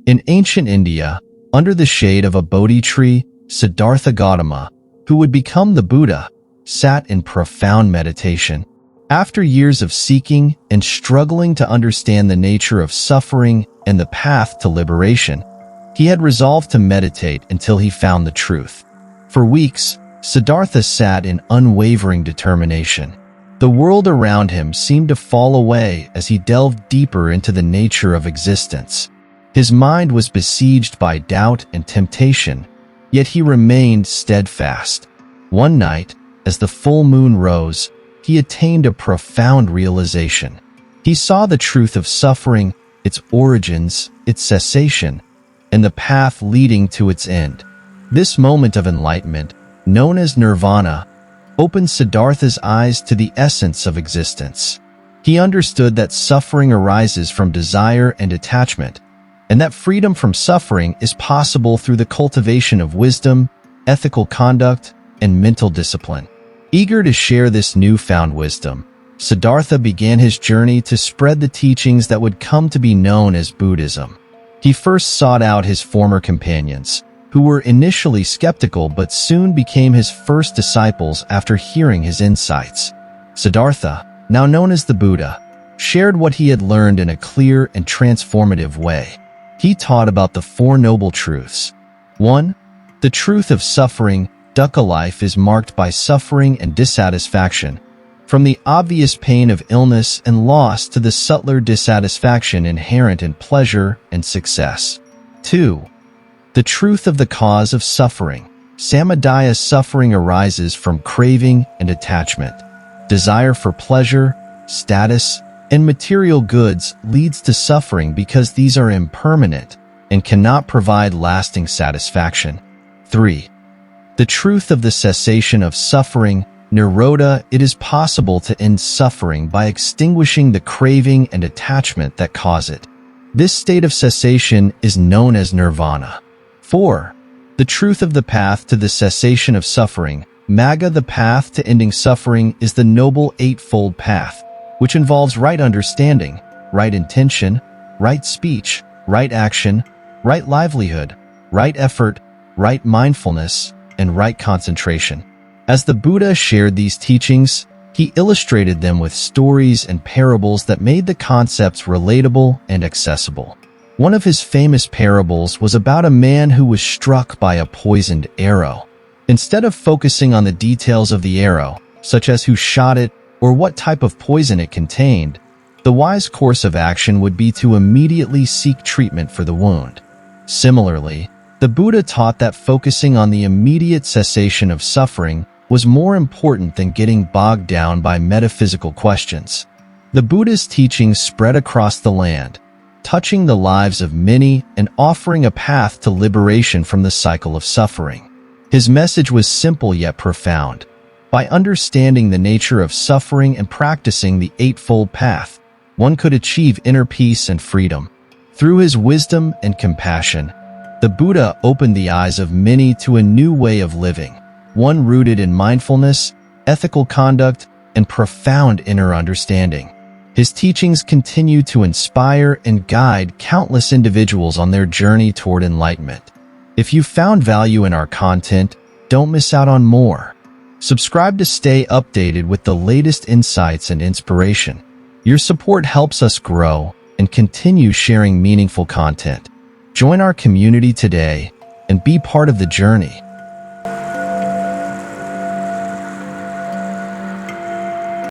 In ancient India, under the shade of a Bodhi tree, Siddhartha Gautama, who would become the Buddha, sat in profound meditation. After years of seeking and struggling to understand the nature of suffering and the path to liberation, he had resolved to meditate until he found the truth. For weeks, Siddhartha sat in unwavering determination. The world around him seemed to fall away as he delved deeper into the nature of existence. His mind was besieged by doubt and temptation, yet he remained steadfast. One night, as the full moon rose, he attained a profound realization. He saw the truth of suffering, its origins, its cessation, and the path leading to its end. This moment of enlightenment, known as nirvana, opened Siddhartha's eyes to the essence of existence. He understood that suffering arises from desire and attachment, and that freedom from suffering is possible through the cultivation of wisdom, ethical conduct, and mental discipline. Eager to share this newfound wisdom, Siddhartha began his journey to spread the teachings that would come to be known as Buddhism. He first sought out his former companions, who were initially skeptical but soon became his first disciples after hearing his insights. Siddhartha, now known as the Buddha, shared what he had learned in a clear and transformative way. He taught about the Four Noble Truths. 1. The truth of suffering. Dukkha life is marked by suffering and dissatisfaction, from the obvious pain of illness and loss to the subtler dissatisfaction inherent in pleasure and success. 2. The truth of the cause of suffering. Samadaya suffering arises from craving and attachment. Desire for pleasure, status, and material goods leads to suffering because these are impermanent and cannot provide lasting satisfaction. 3. The truth of the cessation of suffering. Nirodha, it is possible to end suffering by extinguishing the craving and attachment that cause it. This state of cessation is known as nirvana. 4. The truth of the path to the cessation of suffering. Magga, the path to ending suffering, is the noble Eightfold Path, which involves right understanding, right intention, right speech, right action, right livelihood, right effort, right mindfulness, and right concentration. As the Buddha shared these teachings, he illustrated them with stories and parables that made the concepts relatable and accessible. One of his famous parables was about a man who was struck by a poisoned arrow. Instead of focusing on the details of the arrow, such as who shot it or what type of poison it contained, the wise course of action would be to immediately seek treatment for the wound. Similarly, the Buddha taught that focusing on the immediate cessation of suffering was more important than getting bogged down by metaphysical questions. The Buddha's teachings spread across the land, touching the lives of many and offering a path to liberation from the cycle of suffering. His message was simple yet profound. By understanding the nature of suffering and practicing the Eightfold Path, one could achieve inner peace and freedom. Through his wisdom and compassion, the Buddha opened the eyes of many to a new way of living, one rooted in mindfulness, ethical conduct, and profound inner understanding. His teachings continue to inspire and guide countless individuals on their journey toward enlightenment. If you found value in our content, don't miss out on more. Subscribe to stay updated with the latest insights and inspiration. Your support helps us grow and continue sharing meaningful content. Join our community today and be part of the journey.